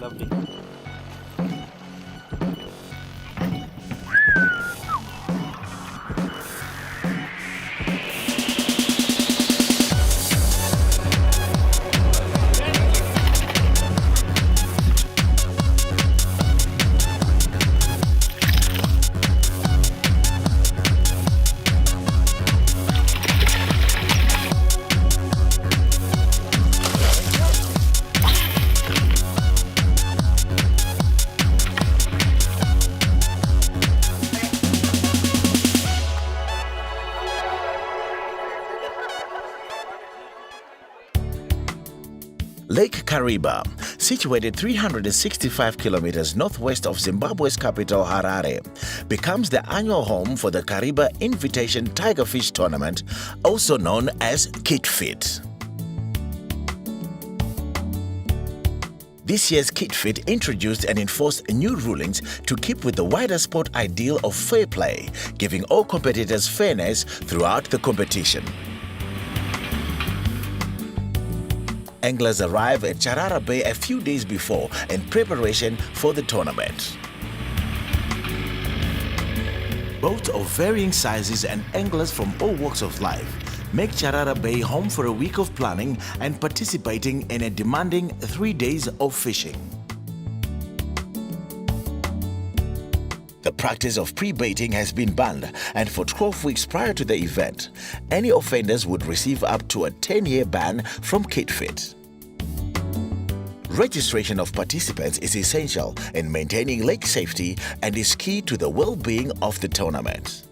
Lovely. Lake Kariba, situated 365 kilometers northwest of Zimbabwe's capital Harare, becomes the annual home for the Kariba Invitation Tigerfish Tournament, also known as Kitft. This year's Kitft introduced and enforced new rulings to keep with the wider sport ideal of fair play, giving all competitors fairness throughout the competition. Anglers arrive at Charara Bay a few days before in preparation for the tournament. Boats of varying sizes and anglers from all walks of life make Charara Bay home for a week of planning and participating in a demanding 3 days of fishing. The practice of pre-baiting has been banned, and for 12 weeks prior to the event, any offenders would receive up to a 10-year ban from Kitft. Registration of participants is essential in maintaining lake safety and is key to the well-being of the tournament.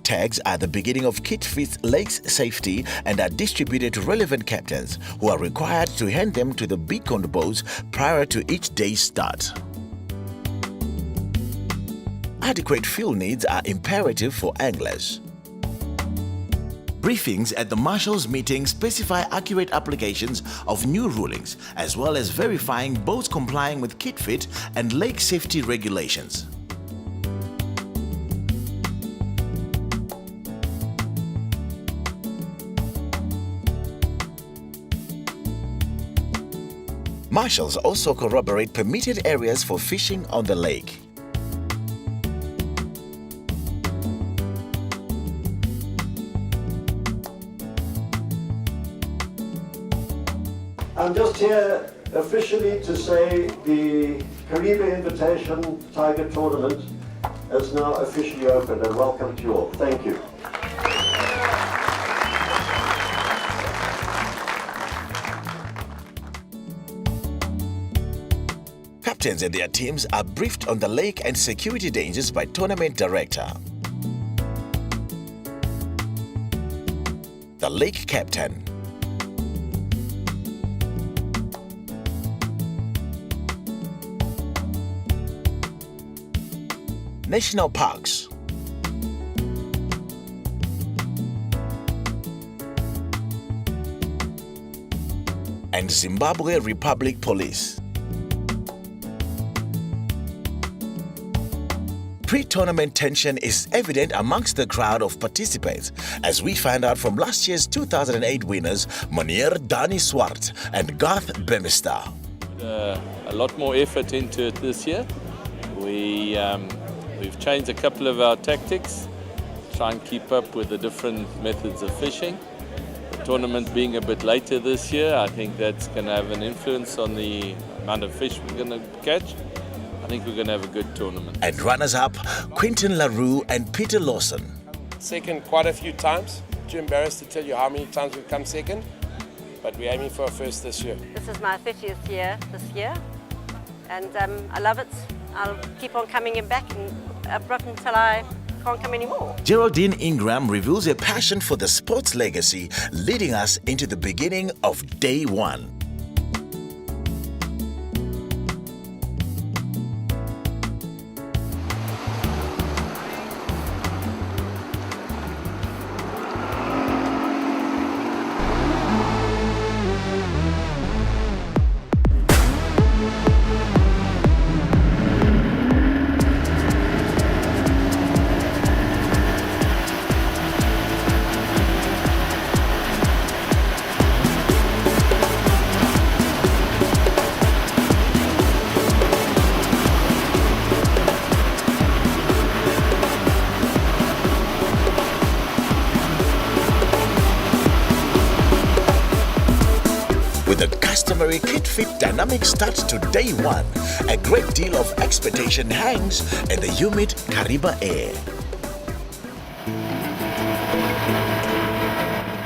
Tags are the beginning of Kitft's lake's safety and are distributed to relevant captains, who are required to hand them to the beaconed boats prior to each day's start. Adequate fuel needs are imperative for anglers. Briefings at the Marshals meeting specify accurate applications of new rulings, as well as verifying boats complying with Kitft and lake safety regulations. Marshals also corroborate permitted areas for fishing on the lake. I'm just here officially to say the Kariba Invitation Tiger Tournament is now officially open, and welcome to you all. Thank you. Captains and their teams are briefed on the lake and security dangers by tournament director. The lake captain. National parks. And Zimbabwe Republic Police. Pre-tournament tension is evident amongst the crowd of participants, as we find out from last year's 2008 winners Meneer Dani Swart and Garth Bemister. A lot more effort into it this year. We've changed a couple of our tactics, try and keep up with the different methods of fishing. The tournament being a bit later this year, I think that's going to have an influence on the amount of fish we're going to catch. I think we're going to have a good tournament. And runners-up, Quentin LaRue and Peter Lawson. Second quite a few times. Too embarrassed to tell you how many times we've come second, but we're aiming for a first this year. This is my 30th year this year, and I love it. I'll keep on coming in back and abrupt until I can't come anymore. Geraldine Ingram reveals a passion for the sports legacy, leading us into the beginning of day one. very Kitft dynamic start to day one, a great deal of expectation hangs in the humid Kariba air.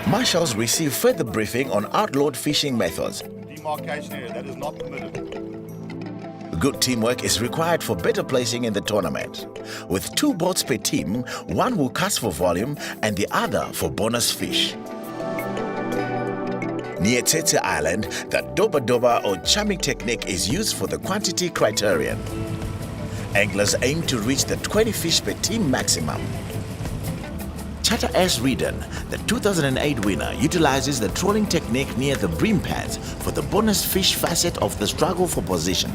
Marshals receive further briefing on outlawed fishing methods. Demarcation area, that is not permitted. Good teamwork is required for better placing in the tournament. With 2 boats per team, one will cast for volume and the other for bonus fish. Near Tsetse Island, the Doba Doba or chumming technique is used for the quantity criterion. Anglers aim to reach the 20 fish per team maximum. Charter S Redon, the 2008 winner, utilizes the trolling technique near the bream pads for the bonus fish facet of the struggle for position.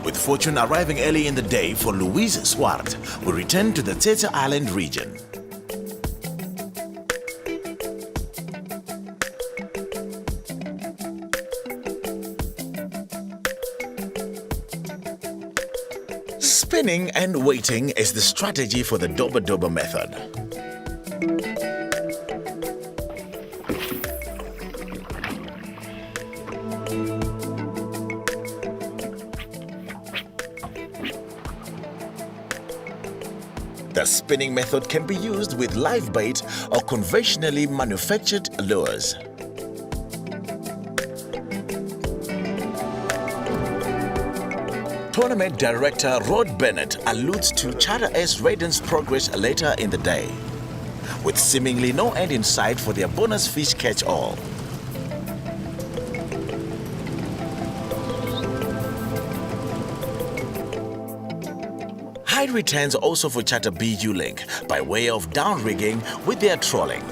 With fortune arriving early in the day for Louise Swart, we return to the Tsetse Island region. Spinning and waiting is the strategy for the Doba Doba method. The spinning method can be used with live bait or conventionally manufactured lures. Tournament director Rod Bennett alludes to Charter S Redon's progress later in the day, with seemingly no end in sight for their bonus fish catch-all. High returns also for Charter B U-Link by way of down-rigging with their trolling.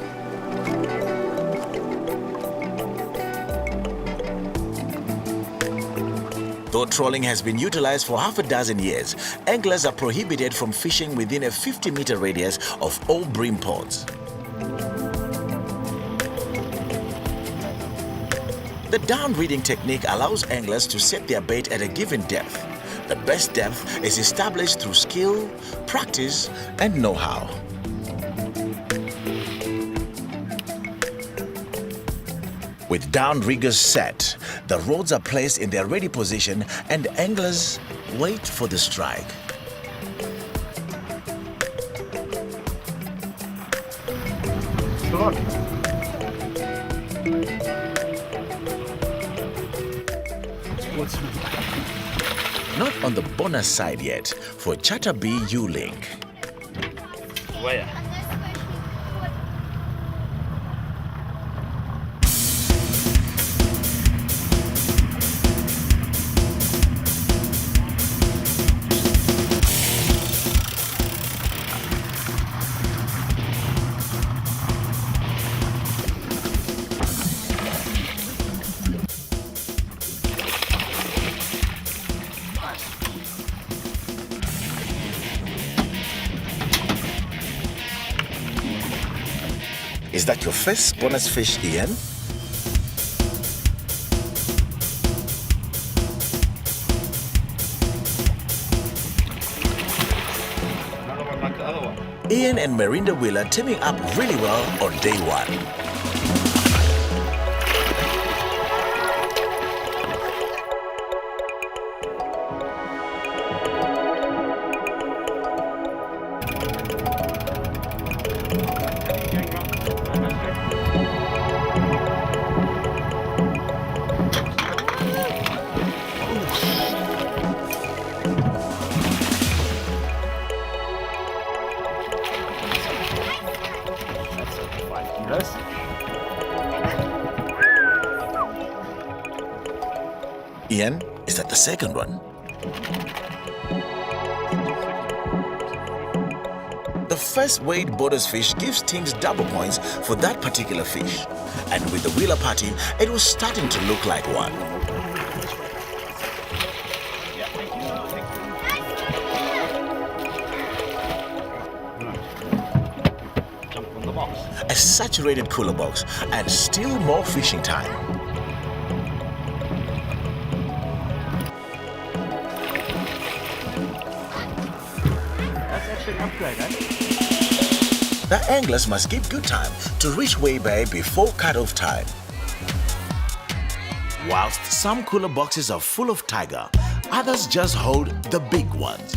Though trolling has been utilized for half a dozen years, anglers are prohibited from fishing within a 50-meter radius of all bream pods. The down-reading technique allows anglers to set their bait at a given depth. The best depth is established through skill, practice, and know-how. With downriggers set, the rods are placed in their ready position and anglers wait for the strike. Not on the bonus side yet for Charter B U-Link. Where? Is that your first bonus fish, Ian? Like the other one. Ian and Merinda Wheeler teaming up really well on day one. Ian, is that the second one? The first weighed bonus fish gives teams double points for that particular fish. And with the Wheeler party, it was starting to look like one. A saturated cooler box and still more fishing time. That's actually an upgrade, eh? The anglers must give good time to reach Way Bay before cut-off time. Whilst some cooler boxes are full of tiger, others just hold the big ones.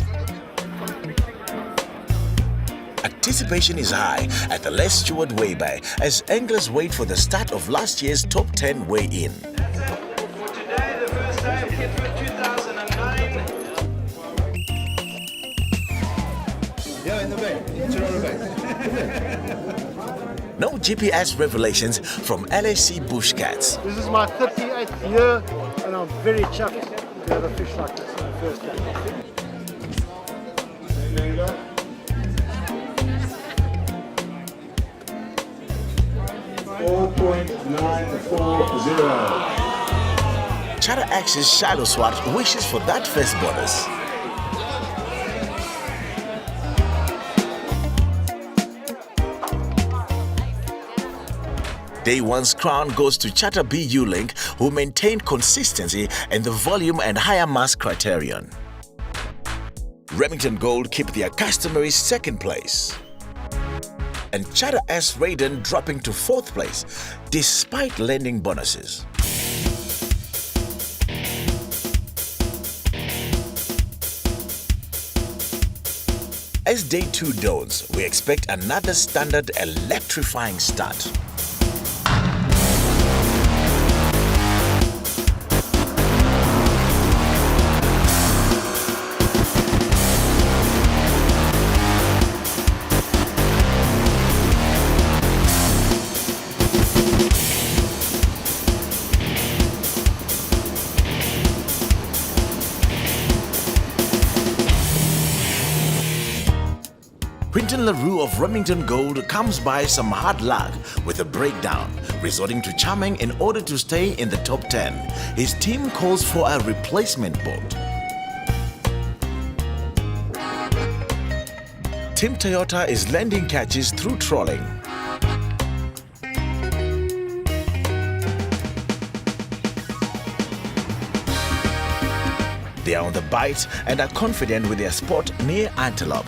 Anticipation is high at the Les Stewart Way Bay as anglers wait for the start of last year's top 10 weigh-in. For today, the first day of Kitft 2009. Yeah, in the bay. Turn on the bay. No GPS revelations from LSC Bush Cats. This is my 38th year and I'm very chuffed to have a fish like this in the first day. 4.940. Chatter Axis Shiloh Swat wishes for that first bonus. Day one's crown goes to Chatter BU Link, who maintained consistency in the volume and higher mass criterion. Remington Gold keep their customary second place. And Chatter S Raiden dropping to fourth place, despite landing bonuses. As day two dawns, we expect another standard electrifying start. Quinton LaRue of Remington Gold comes by some hard luck with a breakdown, resorting to charming in order to stay in the top 10. His team calls for a replacement boat. Team Toyota is landing catches through trolling. They are on the bite and are confident with their spot near Antelope.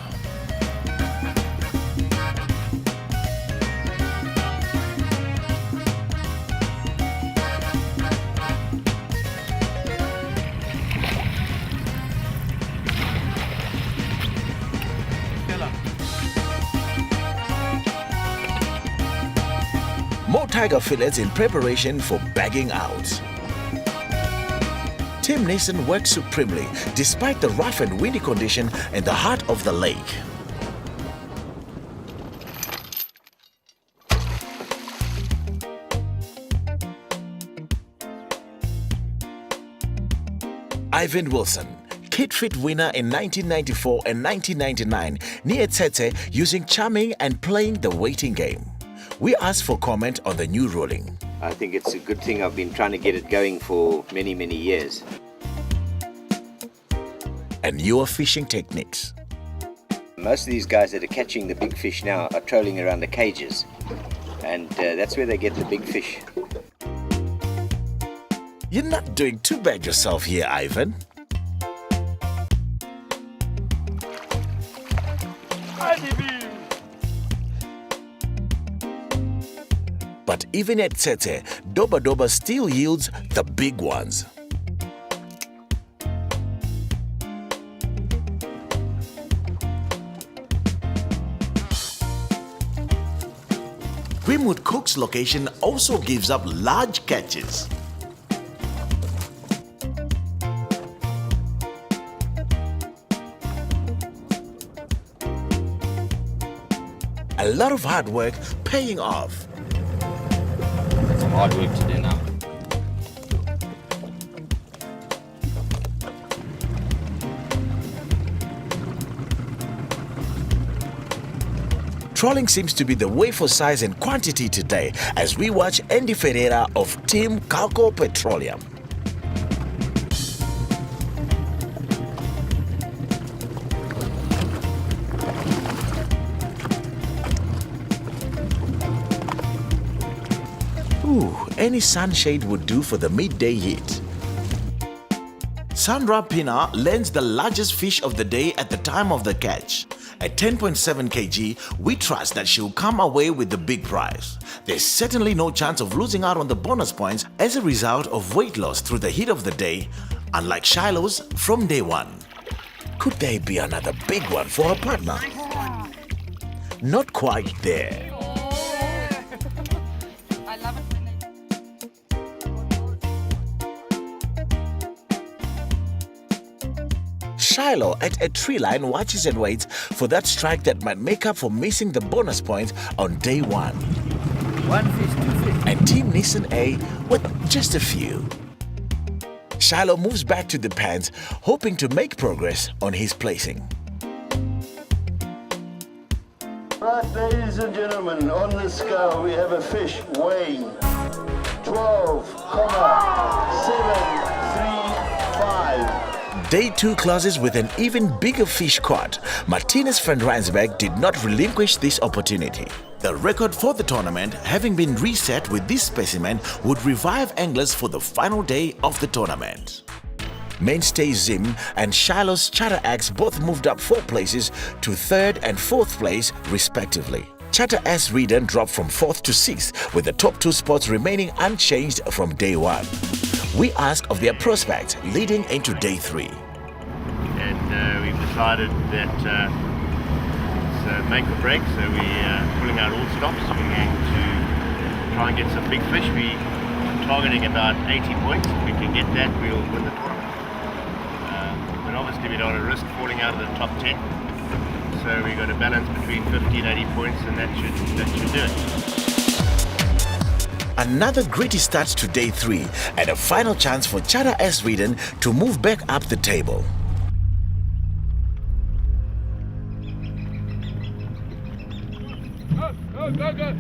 More tiger fillets in preparation for bagging out. Team Nason worked supremely despite the rough and windy condition in the heart of the lake. Ivan Wilson, Kitft winner in 1994 and 1999, near Tsetse using charming and playing the waiting game. We asked for comment on the new ruling. I think it's a good thing. I've been trying to get it going for many, many years. And newer fishing techniques. Most of these guys that are catching the big fish now are trolling around the cages. And that's where they get the big fish. You're not doing too bad yourself here, Ivan. But even at Tsetse, Doba Doba still yields the big ones. Grimwood Cook's location also gives up large catches. A lot of hard work paying off. Some hard work to do now. Trolling seems to be the way for size and quantity today as we watch Andy Ferreira of Team Calco Petroleum. Ooh, any sunshade would do for the midday heat. Sandra Pina lands the largest fish of the day at the time of the catch. At 10.7 kg, we trust that she'll come away with the big prize. There's certainly no chance of losing out on the bonus points as a result of weight loss through the heat of the day, unlike Shiloh's from day one. Could there be another big one for her partner? Not quite there. I love it. Shiloh at a tree line watches and waits for that strike that might make up for missing the bonus points on day one. One fish, two fish. And Team Nissan A with just a few. Shiloh moves back to the pans, hoping to make progress on his placing. Right, ladies and gentlemen, on the scale we have a fish weighing 12,735. Day 2 closes with an even bigger fish caught. Martinez van Rensburg did not relinquish this opportunity. The record for the tournament, having been reset with this specimen, would revive anglers for the final day of the tournament. Mainstay Zim and Shiloh's Chatter Axe both moved up 4 places to 3rd and 4th place respectively. Chatter Axe Redan dropped from 4th to 6th, with the top 2 spots remaining unchanged from day 1. We ask of their prospects leading into day 3. And we've decided that it's make or break, so we're pulling out all stops. We're going to try and get some big fish. We're targeting about 80 points. If we can get that, we'll win the tournament. But obviously we don't want to risk falling out of the top 10. So we're going to balance between 50 and 80 points, and that should do it. Another gritty start to day 3 and a final chance for Chatter Axe Redan to move back up the table. Go, go, go.